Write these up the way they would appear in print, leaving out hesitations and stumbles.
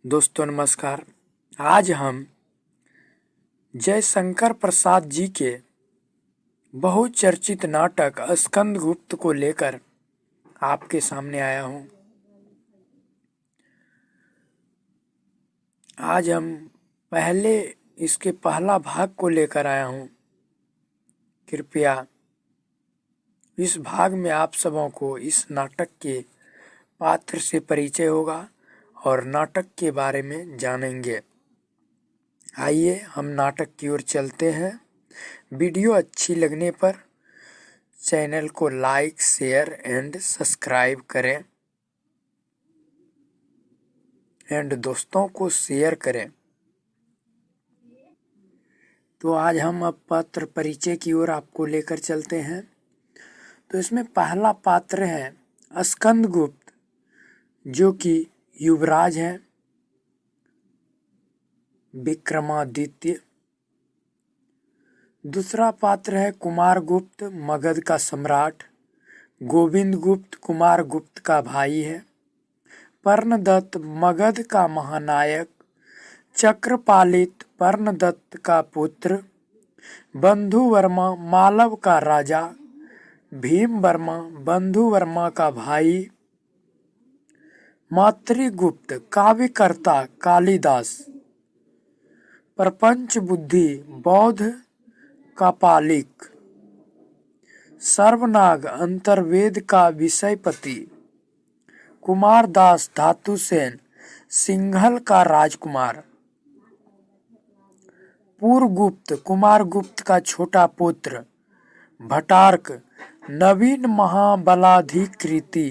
दोस्तों नमस्कार। आज हम जयशंकर प्रसाद जी के बहुचर्चित नाटक स्कंदगुप्त को लेकर आपके सामने आया हूँ। आज हम पहले इसके पहला भाग को लेकर आया हूँ। कृपया इस भाग में आप सबों को इस नाटक के पात्र से परिचय होगा और नाटक के बारे में जानेंगे। आइए हम नाटक की ओर चलते हैं। वीडियो अच्छी लगने पर चैनल को लाइक, शेयर एंड सब्सक्राइब करें एंड दोस्तों को शेयर करें। तो आज हम अब पात्र परिचय की ओर आपको लेकर चलते हैं। तो इसमें पहला पात्र है स्कंदगुप्त, जो कि युवराज हैं विक्रमादित्य। दूसरा पात्र है कुमारगुप्त, मगध का सम्राट। गोविंदगुप्त कुमारगुप्त का भाई है। पर्णदत्त मगध का महानायक। चक्रपालित पर्णदत्त का पुत्र। बंधुवर्मा मालव का राजा। भीमवर्मा बंधुवर्मा का भाई। मातृगुप्त काव्यकर्ता कालिदास। प्रपंच बुद्धि बौद्ध का पालिक। सर्वनाग अंतर्वेद का विषयपति। कुमारदास धातुसेन सिंघल का राजकुमार। पूर्वगुप्त कुमारगुप्त का छोटा पुत्र। भटार्क नवीन महाबलाधिकृति।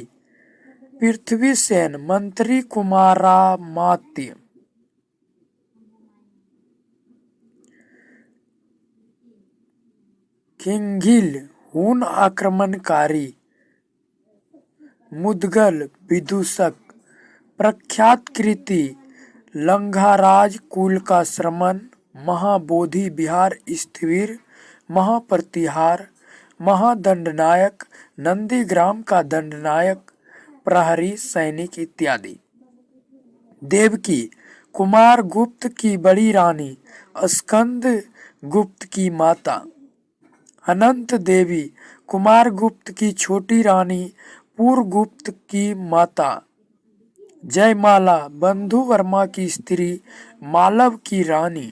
पृथ्वीसेन मंत्री कुमारामात्य। किंगिल हून आक्रमणकारी। मुदगल विदूषक। प्रख्यात कृति लंघाराज कुल का श्रमण। महाबोधि विहार स्थविर। महाप्रतिहार। महादंडनायक नंदीग्राम का दंडनायक। प्रहरी सैनिक इत्यादि। देवकी कुमारगुप्त की बड़ी रानी, स्कंदगुप्त की माता। अनंत देवी कुमारगुप्त की छोटी रानी, पूर्वगुप्त की माता। जयमाला बंधुवर्मा की स्त्री, मालव की रानी।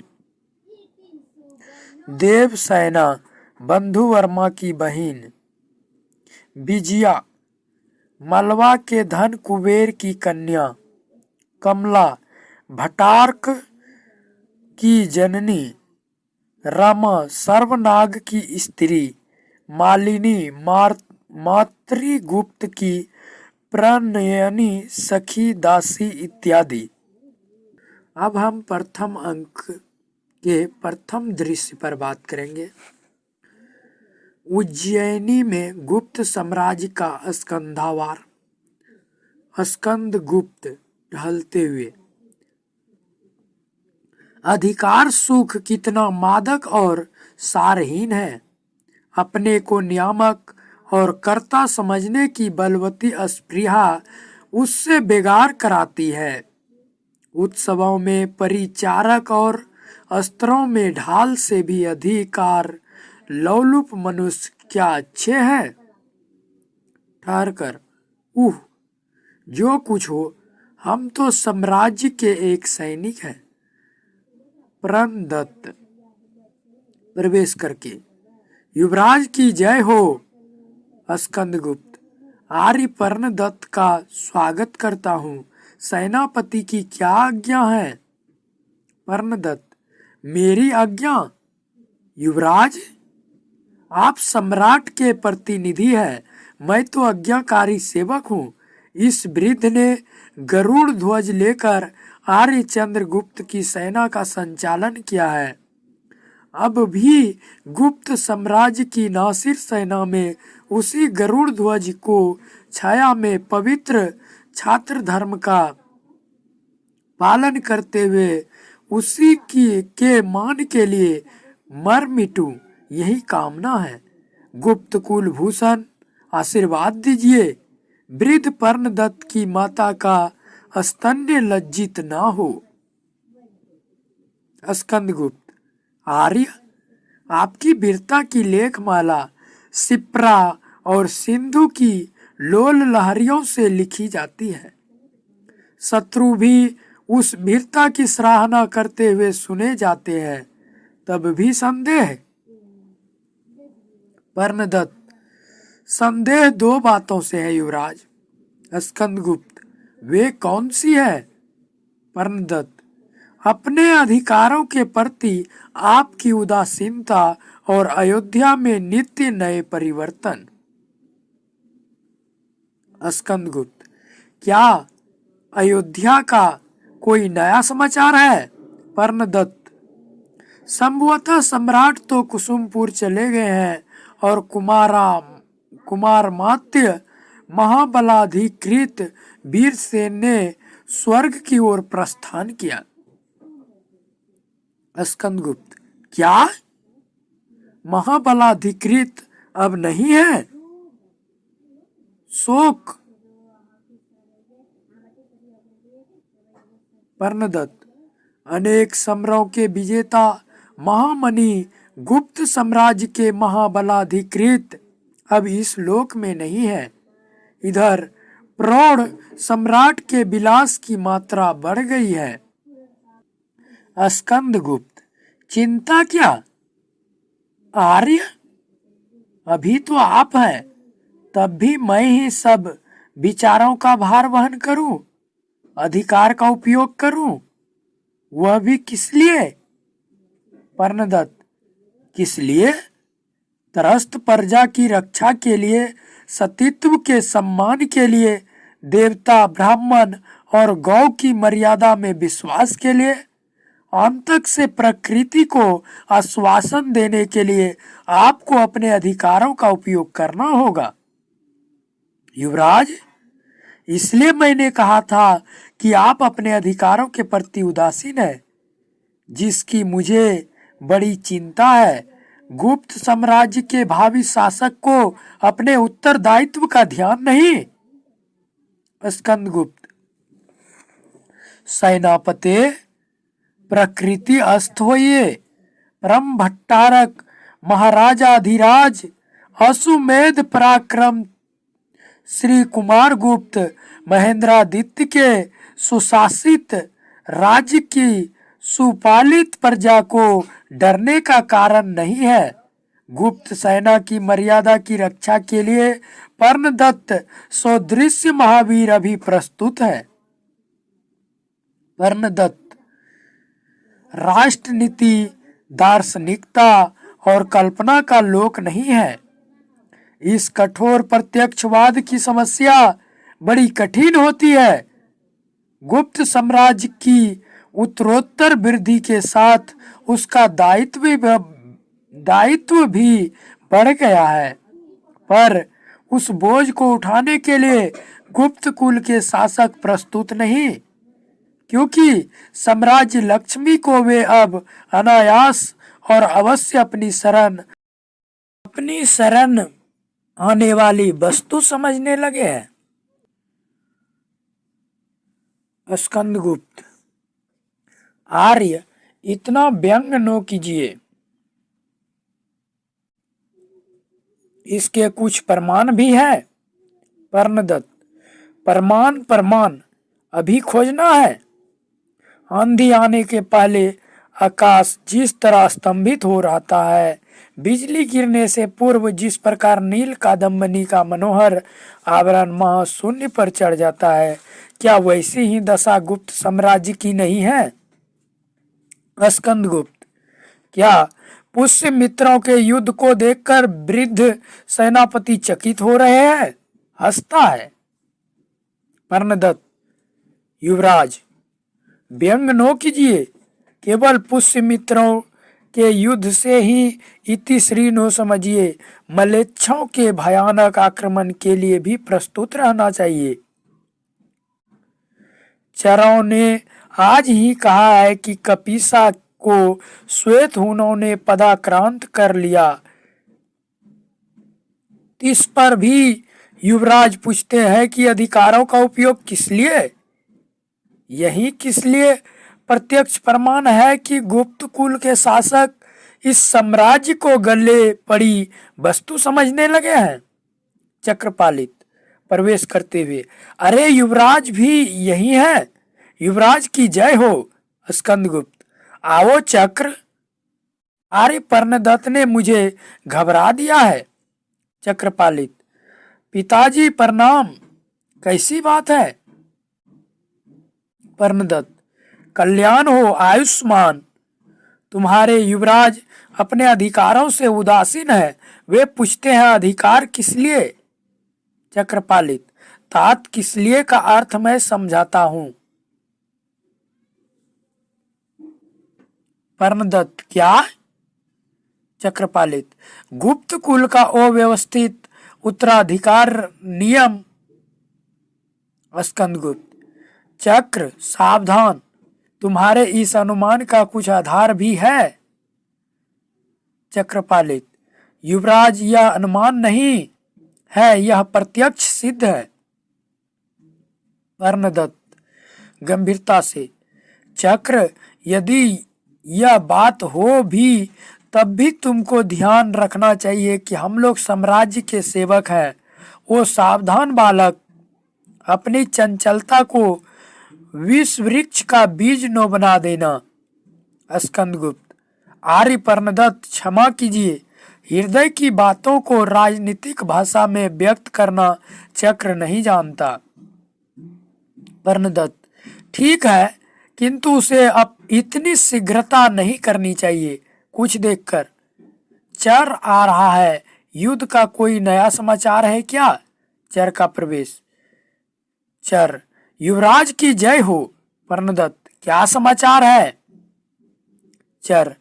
देवसेना बंधुवर्मा की बहन। विजया मलवा के धन कुबेर की कन्या। कमला भटार्क की जननी। रमा सर्वनाग की स्त्री। मालिनी मातृगुप्त की प्रणयनी सखी दासी इत्यादि। अब हम प्रथम अंक के प्रथम दृश्य पर बात करेंगे। उज्जैनी में गुप्त साम्राज्य का स्कंधावार। स्कंदगुप्त ढलते हुए। अधिकार सुख कितना मादक और सारहीन है। अपने को नियामक और कर्ता समझने की बलवती स्पृहा उससे बेगार कराती है। उत्सवों में परिचारक और अस्त्रों में ढाल से भी अधिकार लोलुप मनुष्य क्या अच्छे हैं। ठहर कर, जो कुछ हो, हम तो साम्राज्य के एक सैनिक हैं। प्रणदत्त प्रवेश करके, युवराज की जय हो। स्कंदगुप्त आर्य पर्णदत्त का स्वागत करता हूँ। सेनापति की क्या आज्ञा है। पर्णदत्त मेरी आज्ञा। युवराज आप सम्राट के प्रतिनिधि हैं, मैं तो आज्ञाकारी सेवक हूँ। इस वृद्ध ने गरुड़ ध्वज लेकर आर्य चंद्रगुप्त की सेना का संचालन किया है। अब भी गुप्त साम्राज्य की नासिर सेना में उसी गरुड़ ध्वज को छाया में पवित्र छात्र धर्म का पालन करते हुए उसी के मान के लिए मर मिटूं, यही कामना है। गुप्त कुलभूषण आशीर्वाद दीजिए। वृद्ध पर्णदत्त की माता का स्तन्य लज्जित ना हो। स्कंदगुप्त, आर्य, आपकी वीरता की लेखमाला शिप्रा और सिंधु की लोल लहरियों से लिखी जाती है। शत्रु भी उस वीरता की सराहना करते हुए सुने जाते हैं, तब भी संदेह। पर्णदत्त, संदेह दो बातों से है युवराज। स्कंदगुप्त, वे कौन सी है? पर्णदत्त, अपने अधिकारों के प्रति आपकी उदासीनता और अयोध्या में नित्य नए परिवर्तन। स्कंदगुप्त, क्या अयोध्या का कोई नया समाचार है? पर्णदत्त, संभवतः सम्राट तो कुसुमपुर चले गए हैं और कुमारमात्य महाबलाधिकृत वीरसेन ने स्वर्ग की ओर प्रस्थान किया। स्कंदगुप्त, क्या महाबलाधिकृत अब नहीं है? शोक। पर्णदत्त, अनेक समरों के विजेता महामणि गुप्त साम्राज्य के महाबलाधिकृत अब इस लोक में नहीं है। इधर प्रौढ़ सम्राट के विलास की मात्रा बढ़ गई है। स्कंदगुप्त, चिंता क्या? आर्य, अभी तो आप हैं, तब भी मैं ही सब विचारों का भार वहन करूं, अधिकार का उपयोग करूं, वह भी किस लिए? पर्णदत्त, किस लिए? त्रस्त प्रजा की रक्षा के लिए, सतीत्व के सम्मान के लिए, देवता ब्राह्मण और गौ की मर्यादा में विश्वास के लिए, अंतक से प्रकृति को आश्वासन देने के लिए आपको अपने अधिकारों का उपयोग करना होगा। युवराज, इसलिए मैंने कहा था कि आप अपने अधिकारों के प्रति उदासीन है, जिसकी मुझे बड़ी चिंता है। गुप्त साम्राज्य के भावी शासक को अपने उत्तरदायित्व का ध्यान नहीं। स्कंदगुप्त, सेनापते, प्रकृति अस्त होइए। परम भट्टारक महाराजाधिराज अश्वमेध पराक्रम श्री कुमार गुप्त महेंद्रादित्य के सुशासित राज्य की सुपालित प्रजा को डरने का कारण नहीं है। गुप्त सेना की मर्यादा की रक्षा के लिए पर्णदत्त सदृश महावीर अभी प्रस्तुत है। पर्णदत्त, राष्ट्रनीति दार्शनिकता और कल्पना का लोक नहीं है। इस कठोर प्रत्यक्षवाद की समस्या बड़ी कठिन होती है। गुप्त साम्राज्य की उत्तरोत्तर वृद्धि के साथ उसका दायित्व भी बढ़ गया है, पर उस बोझ को उठाने के लिए गुप्त कुल के शासक प्रस्तुत नहीं, क्योंकि साम्राज्य लक्ष्मी को वे अब अनायास और अवश्य अपनी शरण आने वाली वस्तु समझने लगे हैं। स्कंदगुप्त, आर्य, इतना व्यंग न कीजिए। इसके कुछ प्रमाण भी है। पर्णदत्त, प्रमाण अभी खोजना है। आंधी आने के पहले आकाश जिस तरह स्तंभित हो रहता है, बिजली गिरने से पूर्व जिस प्रकार नील कादम्बनी का मनोहर आवरण महाशून्य पर चढ़ जाता है, क्या वैसी ही दशा गुप्त साम्राज्य की नहीं है? स्कंदगुप्त, क्या पुष्य मित्रों के युद्ध को देखकर वृद्ध सेनापति चकित हो रहे हैं? हंसता है। पर्णदत्त, युवराज, व्यंग न कीजिए। केवल पुष्य मित्रों के युद्ध से ही इति श्री नो समझिए। मलेच्छों के भयानक आक्रमण के लिए भी प्रस्तुत रहना चाहिए। चरों ने आज ही कहा है कि कपीसा को श्वेत हूनों ने पदाक्रांत कर लिया। इस पर भी युवराज पूछते हैं कि अधिकारों का उपयोग किस लिए? यही किस लिए प्रत्यक्ष प्रमाण है कि गुप्त कुल के शासक इस साम्राज्य को गले पड़ी वस्तु समझने लगे हैं। चक्रपालित प्रवेश करते हुए, अरे युवराज भी यही है। युवराज की जय हो। स्कंदगुप्त, आओ चक्र। आर्य पर्णदत्त ने मुझे घबरा दिया है। चक्रपालित, पिताजी प्रणाम। कैसी बात है? पर्णदत्त, कल्याण हो, आयुष्मान। तुम्हारे युवराज अपने अधिकारों से उदासीन है। वे पूछते हैं अधिकार किस लिए? चक्रपालित, तात किस लिए का अर्थ मैं समझाता हूं। पर्णदत्त, क्या? चक्रपालित, गुप्त कुल का अव्यवस्थित उत्तराधिकार नियम। स्कंदगुप्त, चक्र सावधान, तुम्हारे इस अनुमान का कुछ आधार भी है। चक्रपालित, युवराज, यह अनुमान नहीं है, यह प्रत्यक्ष सिद्ध है। पर्णदत्त गंभीरता से, चक्र, यदि यह बात हो भी तब भी तुमको ध्यान रखना चाहिए कि हम लोग साम्राज्य के सेवक हैं। वो सावधान बालक अपनी चंचलता को विष वृक्ष का बीज न बना देना। स्कंदगुप्त, आर्य पर्णदत्त, क्षमा कीजिए। हृदय की बातों को राजनीतिक भाषा में व्यक्त करना चक्र नहीं जानता। पर्णदत्त, ठीक है, किंतु उसे अब इतनी शीघ्रता नहीं करनी चाहिए। कुछ देखकर। चर आ रहा है। युद्ध का कोई नया समाचार है क्या? चर का प्रवेश। चर, युवराज की जय हो। पर्णदत्त, क्या समाचार है? चर,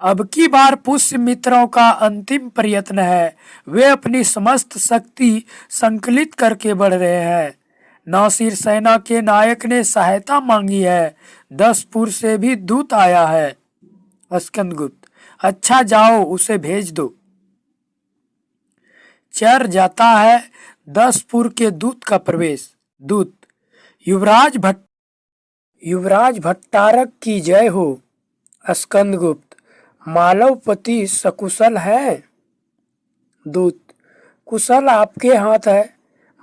अब की बार पुष्य मित्रों का अंतिम प्रयत्न है। वे अपनी समस्त शक्ति संकलित करके बढ़ रहे हैं। नासिर सेना के नायक ने सहायता मांगी है। 10 पुर से भी दूत आया है। स्कंदगुप्त, अच्छा, जाओ उसे भेज दो। चर जाता है। 10 पुर के दूत का प्रवेश। दूत, युवराज भट्टारक की जय हो। स्कंदगुप्त, मालवपति सकुशल है? दूत, कुशल आपके हाथ है।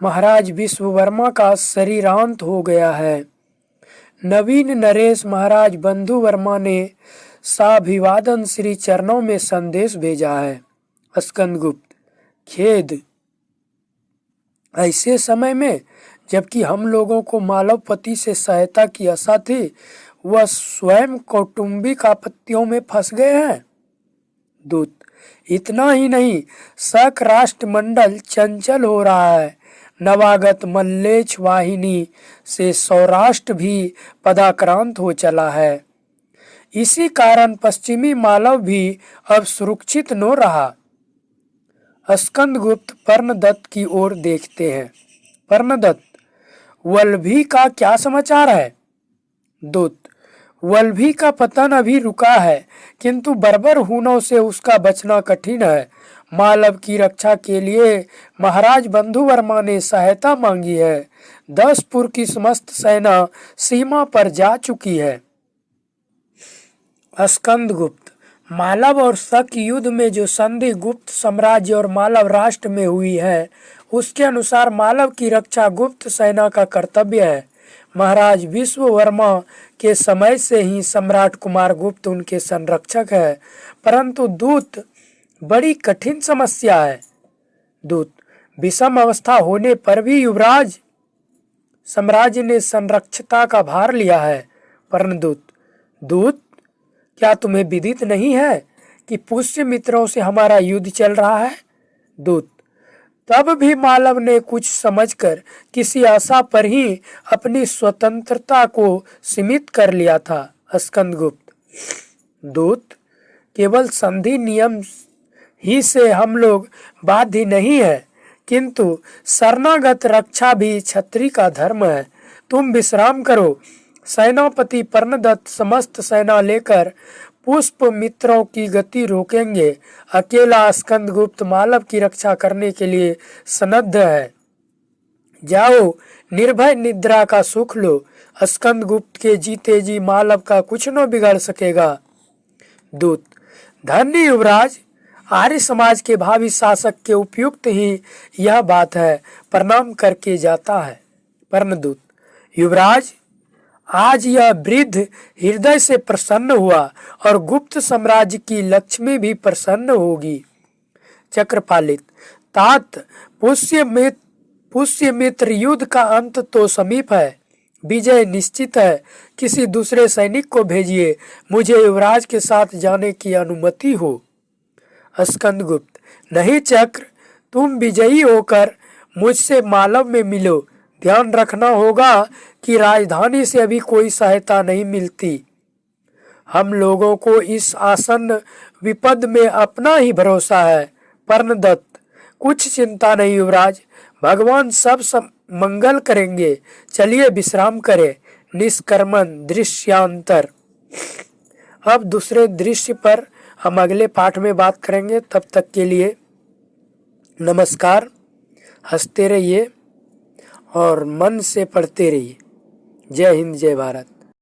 महाराज विश्ववर्मा का शरीरांत हो गया है। नवीन नरेश महाराज बंधु वर्मा ने साभिवादन श्री चरणों में संदेश भेजा है। स्कंदगुप्त, खेद। ऐसे समय में जबकि हम लोगों को मालवपति से सहायता की आशा थी, वह स्वयं कौटुंबिक आपत्तियों में फंस गए हैं। दूत, इतना ही नहीं, शक राष्ट्रमंडल चंचल हो रहा है। नवागत मल्लेच्छ वाहिनी से सौराष्ट्र भी पदाक्रांत हो चला है। इसी कारण पश्चिमी मालव भी अब सुरक्षित न रहा। स्कंदगुप्त पर्णदत्त की ओर देखते हैं। पर्णदत्त, वल्लभी का क्या समाचार है? दूत, वल्लभी का पतन अभी रुका है, किंतु बर्बर हूणों से उसका बचना कठिन है। मालव की रक्षा के लिए महाराज बंधु वर्मा ने सहायता मांगी है। 10 पुर की समस्त सेना सीमा पर जा चुकी है। स्कंदगुप्त, मालव और शक युद्ध में जो संधि गुप्त साम्राज्य और मालव राष्ट्र में हुई है, उसके अनुसार मालव की रक्षा गुप्त सेना का कर्तव्य है। महाराज विश्ववर्मा के समय से ही सम्राट कुमार गुप्त उनके संरक्षक है। परंतु दूत, बड़ी कठिन समस्या है। दूत, विषम अवस्था होने पर भी युवराज साम्राज्य ने संरक्षता का भार लिया है। पर्णदूत, दूत, क्या तुम्हें विदित नहीं है कि पुष्य मित्रों से हमारा युद्ध चल रहा है? दूत, तब भी मालव ने कुछ समझकर किसी आशा पर ही अपनी स्वतंत्रता को सीमित कर लिया था। स्कंदगुप्त, दूत, केवल संधि नियम ही से हम लोग बाध्य नहीं है, किंतु शरणागत रक्षा भी क्षत्रिय का धर्म है। तुम विश्राम करो। सेनापति पर्णदत्त समस्त सेना लेकर पुष्प मित्रों की गति रोकेंगे। अकेला स्कंदगुप्त मालव की रक्षा करने के लिए सन्नद्ध है। जाओ, निर्भय निद्रा का सुख लो स्कंदगुप्त के जीते जी मालव का कुछ न बिगड़ सकेगा। दूत, धन्य युवराज, आर्य समाज के भावी शासक के उपयुक्त ही यह बात है, प्रणाम करके जाता है। पर्णदूत, युवराज, आज यह वृद्ध हृदय से प्रसन्न हुआ और गुप्त साम्राज्य की लक्ष्मी भी प्रसन्न होगी। चक्रपालित, तात, पुष्यमित्र युद्ध का अंत तो समीप है, विजय निश्चित है। किसी दूसरे सैनिक को भेजिए, मुझे युवराज के साथ जाने की अनुमति हो। स्कंदगुप्त, नहीं चक्र, तुम विजयी होकर मुझसे मालव में मिलो। ध्यान रखना होगा कि राजधानी से अभी कोई सहायता नहीं मिलती। हम लोगों को इस आसन्न विपद में अपना ही भरोसा है। पर्णदत्त, कुछ चिंता नहीं युवराज, भगवान सब मंगल करेंगे। चलिए विश्राम करें। निष्कर्मण दृश्यांतर। अब दूसरे दृश्य पर हम अगले पाठ में बात करेंगे। तब तक के लिए नमस्कार। हंसते रहिए और मन से पढ़ते रहिए। जय हिंद, जय भारत।